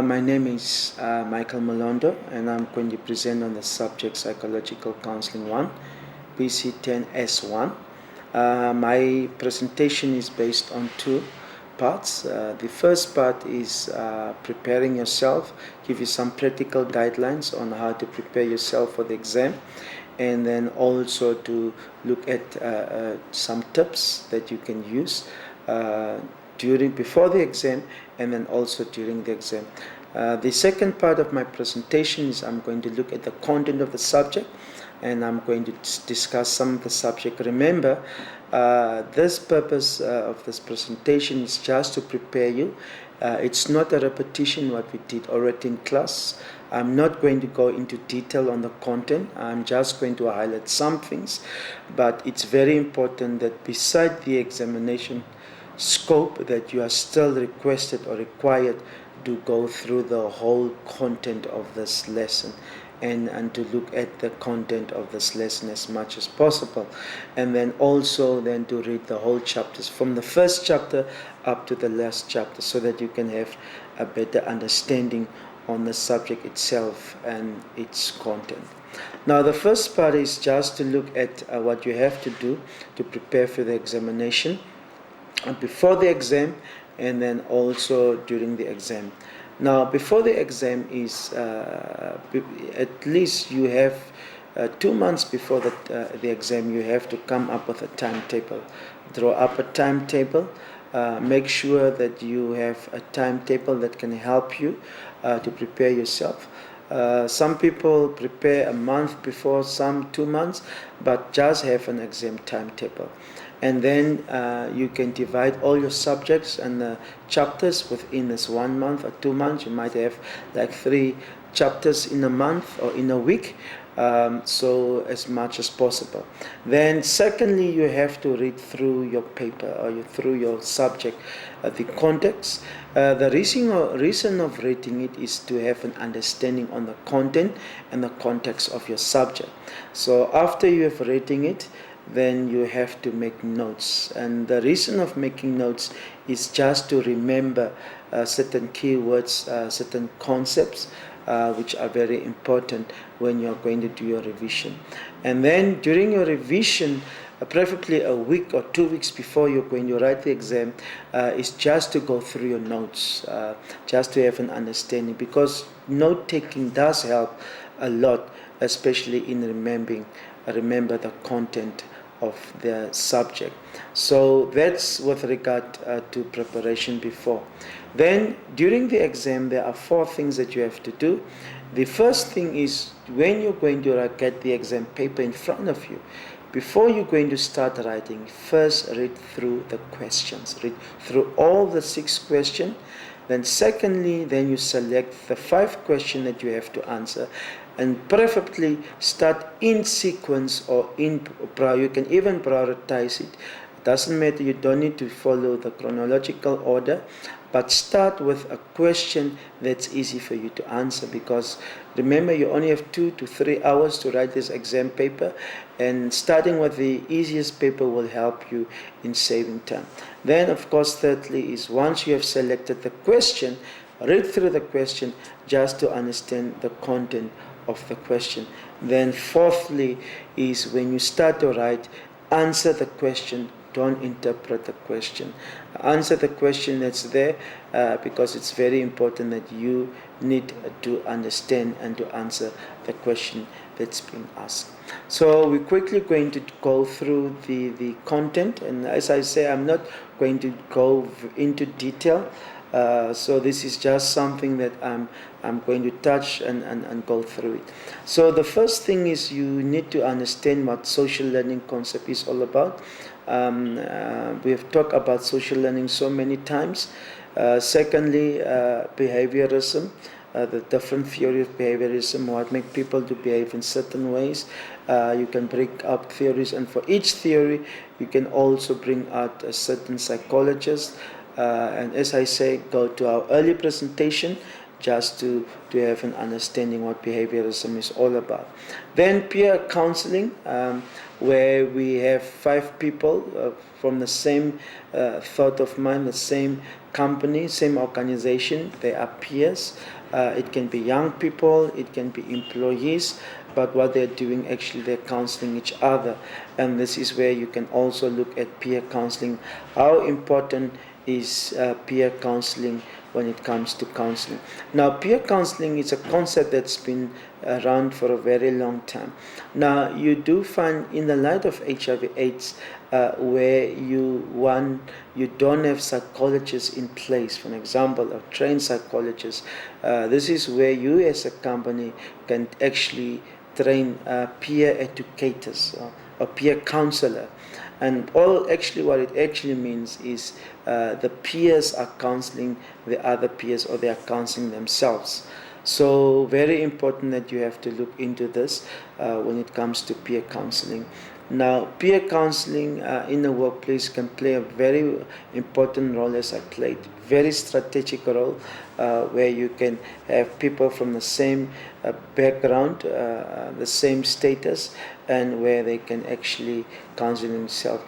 My name is Michael Malondo, and I'm going to present on the subject Psychological Counseling 1, PC10S1. My presentation is based on two parts. The first part is preparing yourself, give you some practical guidelines on how to prepare yourself for the exam, and then also to look at some tips that you can use before the exam and then also during the exam. The second part of my presentation is I'm going to look at the content of the subject, and I'm going to discuss some of the subject. Remember, this purpose of this presentation is just to prepare you. It's not a repetition what we did already in class. I'm not going to go into detail on the content. I'm just going to highlight some things, but it's very important that beside the examination scope that you are still requested or required to go through the whole content of this lesson and to look at the content of this lesson as much as possible, and then also then to read the whole chapters from the first chapter up to the last chapter, so that you can have a better understanding on the subject itself and its content. Now, the first part is just to look at what you have to do to prepare for the examination before the exam and then also during the exam. Now, before the exam is at least you have 2 months before the exam, you have to come up with a timetable. Draw up a timetable. Make sure that you have a timetable that can help you to prepare yourself. Some people prepare a month before, some 2 months, but just have an exam timetable. And then you can divide all your subjects and the chapters within this 1 month or 2 months. You might have like 3 chapters in a month or in a week, so as much as possible. Then secondly, you have to read through your paper or through your subject, the context. The reason of reading it is to have an understanding on the content and the context of your subject. So after you have reading it, then you have to make notes, and the reason of making notes is just to remember certain keywords, certain concepts which are very important when you're going to do your revision. And then during your revision, preferably a week or 2 weeks before you're going to write the exam, is just to go through your notes, just to have an understanding, because note taking does help a lot, especially in remember the content of the subject. So that's with regard to preparation before. Then during the exam, there are 4 things that you have to do. The first thing is, when you're going to get the exam paper in front of you, before you're going to start writing, first read through the questions. Read through all the 6 questions. Then secondly, then you select the 5 questions that you have to answer, and preferably start in sequence or you can even prioritize it. Doesn't matter, you don't need to follow the chronological order, but start with a question that's easy for you to answer, because remember, you only have 2 to 3 hours to write this exam paper, and starting with the easiest paper will help you in saving time. Then, of course, thirdly is, once you have selected the question, read through the question just to understand the content of the question. Then fourthly is, when you start to write, answer the question. Don't interpret the question. Answer the question that's there, because it's very important that you need to understand and to answer the question that's being asked. So we're quickly going to go through the content, and as I say, I'm not going to go into detail. So this is just something that I'm going to touch and go through it. So the first thing is, you need to understand what social learning concept is all about. We have talked about social learning so many times. Secondly, behaviorism, the different theory of behaviorism, what makes people to behave in certain ways. You can break up theories, and for each theory you can also bring out a certain psychologist. And as I say, go to our early presentation just to have an understanding what behaviorism is all about. Then peer counseling, where we have 5 people from the same thought of mind, the same company, same organization. They are peers. It can be young people, it can be employees, but what they're doing, actually they're counseling each other. And this is where you can also look at peer counseling. How important is peer counseling when it comes to counseling? Now, peer counseling is a concept that's been around for a very long time. Now, you do find in the light of HIV/AIDS, where you don't have psychologists in place, for example, a trained psychologist. This is where you as a company can actually train peer educators or peer counselor. And what it actually means is the peers are counseling the other peers, or they are counseling themselves. So very important that you have to look into this when it comes to peer counseling. Now, peer counseling in the workplace can play a very important role, as I played, very strategic role, where you can have people from the same background, the same status, and where they can actually counsel themselves.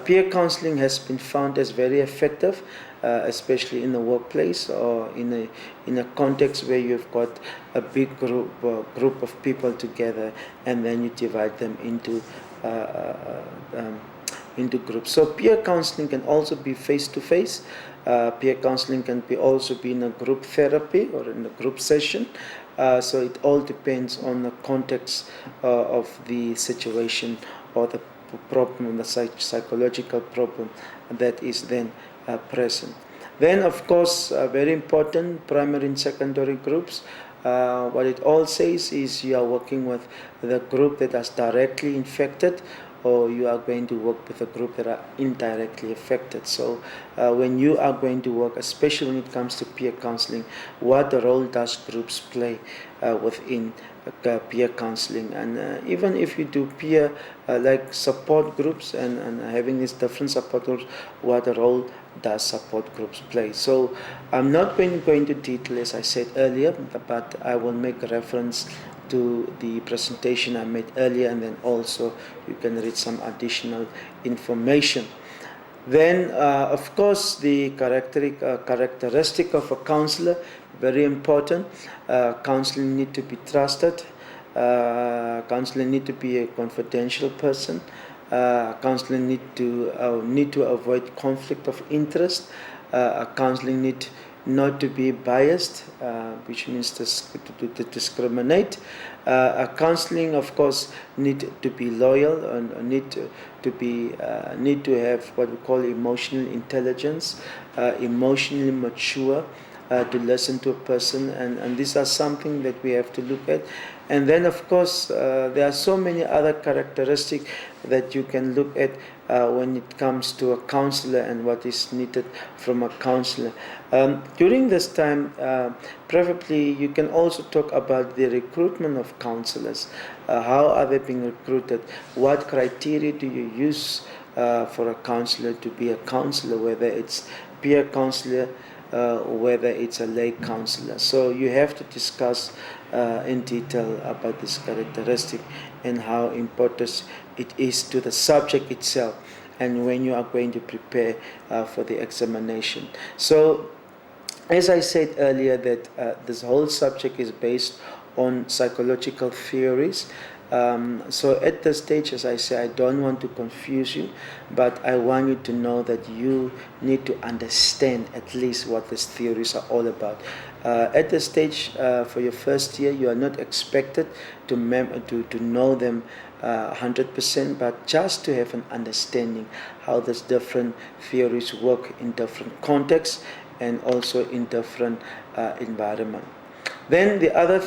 Peer counseling has been found as very effective, especially in the workplace or in a context where you've got a big group of people together, and then you divide them into groups. So peer counseling can also be face-to-face. Peer counseling can also be in a group therapy or in a group session. So it all depends on the context of the situation or the problem, the psychological problem that is then present. Then, of course, very important, primary and secondary groups. What it all says is you are working with the group that is directly infected, or you are going to work with a group that are indirectly affected. So when you are going to work, especially when it comes to peer counseling, what role does groups play within peer counseling? And even if you do peer like support groups and having these different support groups, what role does support groups play? So I'm not going to go into detail, as I said earlier, but I will make a reference to the presentation I made earlier, and then also you can read some additional information. Then, of course, the characteristic of a counselor, very important. Counseling need to be trusted. Counselor need to be a confidential person. Counselor need to avoid conflict of interest. Counseling need not to be biased, which means to discriminate. Counseling, of course, need to be loyal and need to have what we call emotional intelligence, emotionally mature, to listen to a person, and these are something that we have to look at. And then, of course, there are so many other characteristics that you can look at when it comes to a counselor and what is needed from a counselor. During this time, preferably you can also talk about the recruitment of counselors. How are they being recruited? What criteria do you use for a counselor to be a counselor, whether it's peer counselor, whether it's a lay counselor? So you have to discuss in detail about this characteristic and how important it is to the subject itself, and when you are going to prepare for the examination. So, as I said earlier, that this whole subject is based on psychological theories. So at this stage, as I say, I don't want to confuse you, but I want you to know that you need to understand at least what these theories are all about. At this stage, for your first year, you are not expected to know them 100%, but just to have an understanding how these different theories work in different contexts and also in different environment. Then the other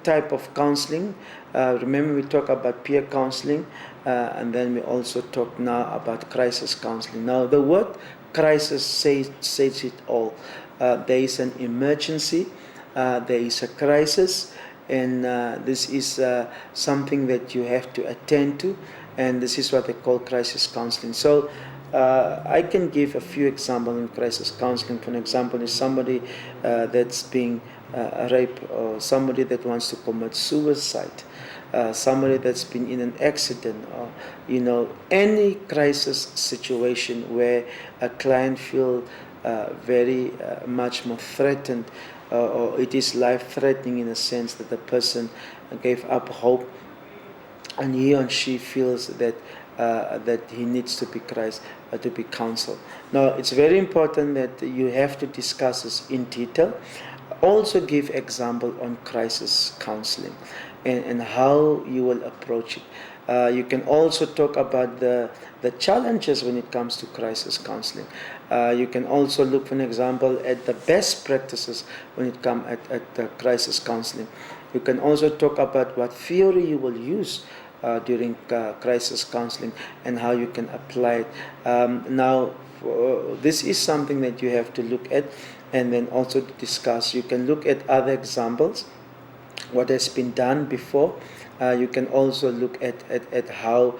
type of counseling, remember we talk about peer counseling, and then we also talk now about crisis counseling. Now the word crisis says it all. There is an emergency, there is a crisis, and this is something that you have to attend to, and this is what they call crisis counseling. So I can give a few examples in crisis counseling. For example, is somebody that's being rape, or somebody that wants to commit suicide, somebody that's been in an accident, or any crisis situation where a client feels very much more threatened, or it is life-threatening in a sense that the person gave up hope, and he or she feels that that he needs to be Christ, to be counseled. Now, it's very important that you have to discuss this in detail. Also give example on crisis counseling and how you will approach it. You can also talk about the challenges when it comes to crisis counseling. You can also look, for an example, at the best practices when it comes at crisis counseling. You can also talk about what theory you will use during crisis counseling and how you can apply it. Now, this is something that you have to look at and then also discuss. You can look at other examples, what has been done before. You can also look at how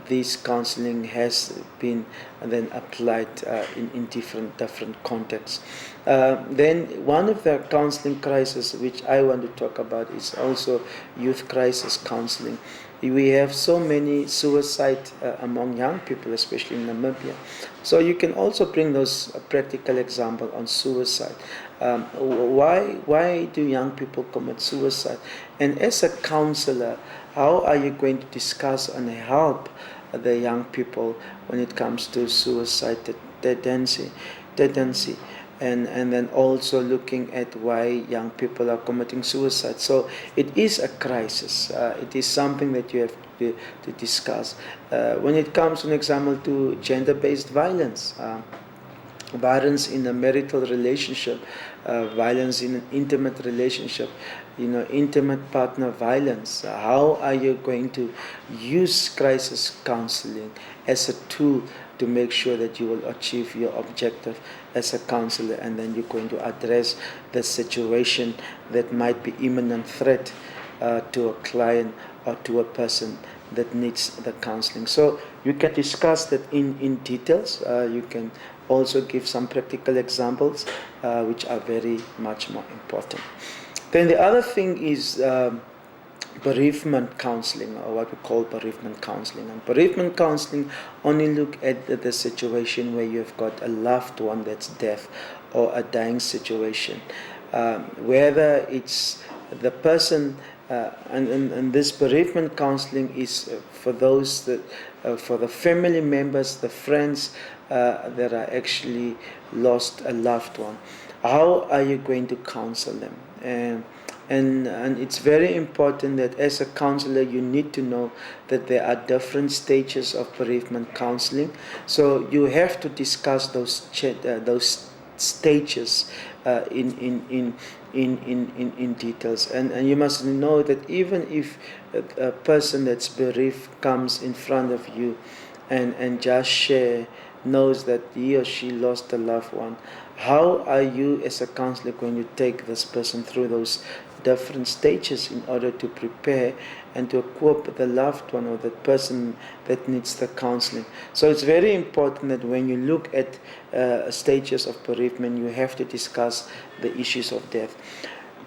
this counseling has been then applied in different contexts. Then one of the counseling crises which I want to talk about is also youth crisis counseling. We have so many suicide among young people, especially in Namibia. So you can also bring those practical example on suicide. Why do young people commit suicide? And as a counselor, how are you going to discuss and help the young people when it comes to suicide tendency? And then also looking at why young people are committing suicide. So it is a crisis. It is something that you have to discuss. When it comes, for example, to gender-based violence, violence in a marital relationship, violence in an intimate relationship, intimate partner violence. How are you going to use crisis counseling as a tool to make sure that you will achieve your objective as a counselor, and then you're going to address the situation that might be imminent threat to a client or to a person that needs the counseling. So you can discuss that in details. You can also give some practical examples which are very much more important. Then the other thing is bereavement counseling, or what we call bereavement counseling. And bereavement counseling only look at the situation where you've got a loved one that's deaf or a dying situation, whether it's the person, and this bereavement counseling is for those that, for the family members, the friends that are actually lost a loved one. How are you going to counsel them? And it's very important that as a counselor you need to know that there are different stages of bereavement counseling. So you have to discuss those stages in details. And you must know that even if a person that's bereaved comes in front of you and just knows that he or she lost a loved one, how are you as a counselor going to take this person through those different stages in order to prepare and to equip the loved one or the person that needs the counseling? So it's very important that when you look at stages of bereavement, you have to discuss the issues of death.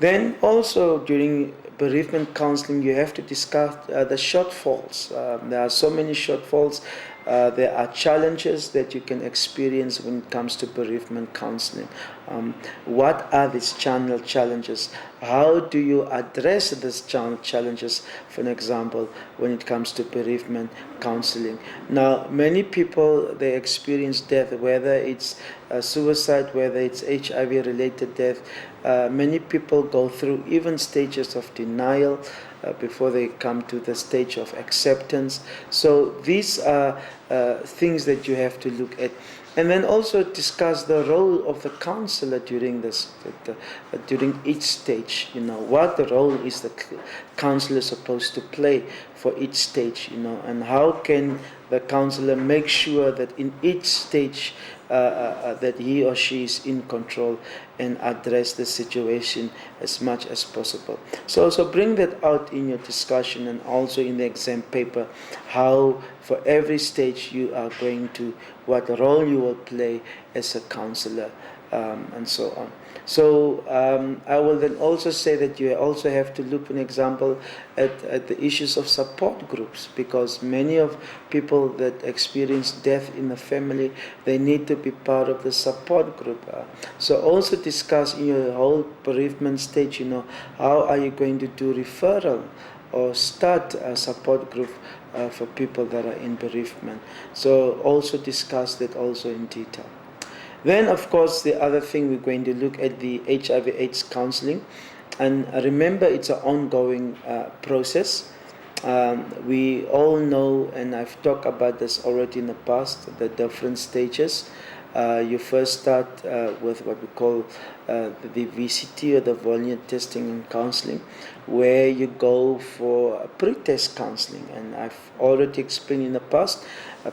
Then also during bereavement counseling, you have to discuss the shortfalls. There are so many shortfalls. There are challenges that you can experience when it comes to bereavement counseling. What are these challenges? How do you address these challenges, for example, when it comes to bereavement counseling? Now, many people, they experience death, whether it's suicide, whether it's HIV-related death. Many people go through even stages of denial before they come to the stage of acceptance. So these are things that you have to look at. And then also discuss the role of the counselor during during each stage. What the role is the counselor supposed to play for each stage, and how can the counselor make sure that in each stage that he or she is in control and address the situation as much as possible. So bring that out in your discussion and also in the exam paper, how for every stage you are going to, what role you will play as a counselor and so on. So I will then also say that you also have to look, an example, at the issues of support groups, because many of people that experience death in the family, they need to be part of the support group. So also discuss in your whole bereavement stage, how are you going to do referral or start a support group for people that are in bereavement. So also discuss that also in detail. Then, of course, the other thing, we're going to look at the HIV/AIDS counseling. And remember, it's an ongoing process. We all know, and I've talked about this already in the past, the different stages. You first start with what we call the VCT, or the voluntary testing and counseling, where you go for a pre-test counseling. And I've already explained in the past,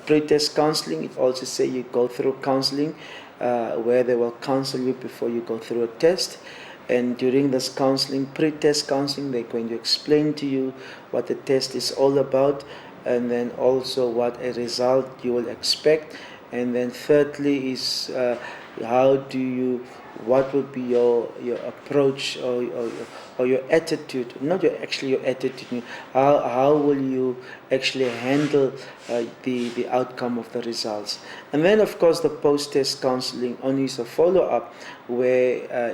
pre-test counseling, it also say you go through counseling where they will counsel you before you go through a test. And during this counseling, pre-test counseling, they're going to explain to you what the test is all about, and then also what a result you will expect. And then thirdly is what would be your approach, or your attitude, not your attitude, how will you actually handle the outcome of the results. And then, of course, the post-test counseling only is a follow-up, where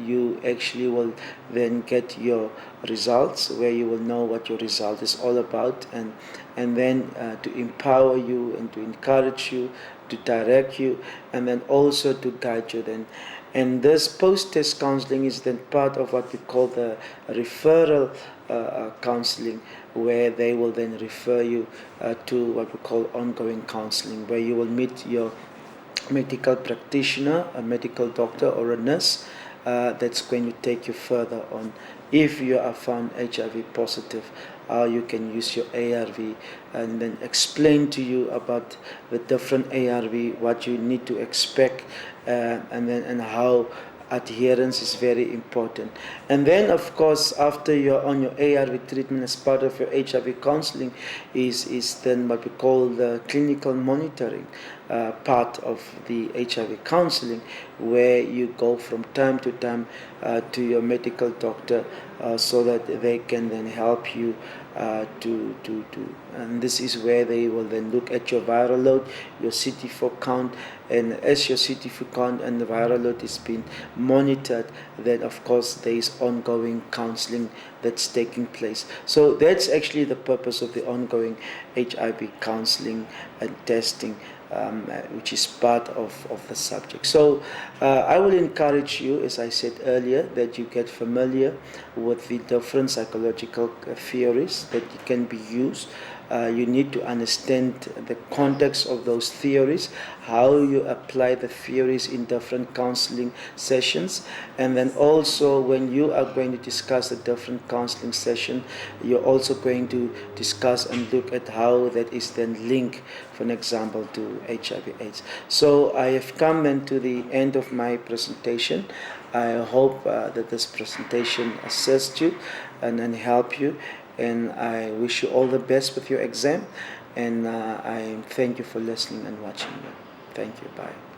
you actually will then get your results, where you will know what your result is all about, and then to empower you and to encourage you, to direct you, and then also to guide you then. And this post-test counseling is then part of what we call the referral counseling, where they will then refer you to what we call ongoing counseling, where you will meet your medical practitioner, a medical doctor, or a nurse that's going to take you further on. If you are found HIV positive, how you can use your ARV, and then explain to you about the different ARV, what you need to expect, and how adherence is very important. And then, of course, after you're on your ARV treatment, as part of your HIV counseling, is then what we call the clinical monitoring part of the HIV counseling, where you go from time to time to your medical doctor so that they can then help you and this is where they will then look at your viral load, your CD4 count, and as your CD4 count and the viral load is being monitored, then of course there is ongoing counseling that's taking place. So that's actually the purpose of the ongoing HIV counseling and testing, which is part of the subject. So I will encourage you, as I said earlier, that you get familiar with the different psychological theories that can be used. You need to understand the context of those theories, how you apply the theories in different counseling sessions, and then also when you are going to discuss a different counseling session, you're also going to discuss and look at how that is then linked, for an example, to HIV/AIDS. So I have come then to the end of my presentation. I hope that this presentation assists you and help you. And I wish you all the best with your exam, and I thank you for listening and watching. Thank you. Bye.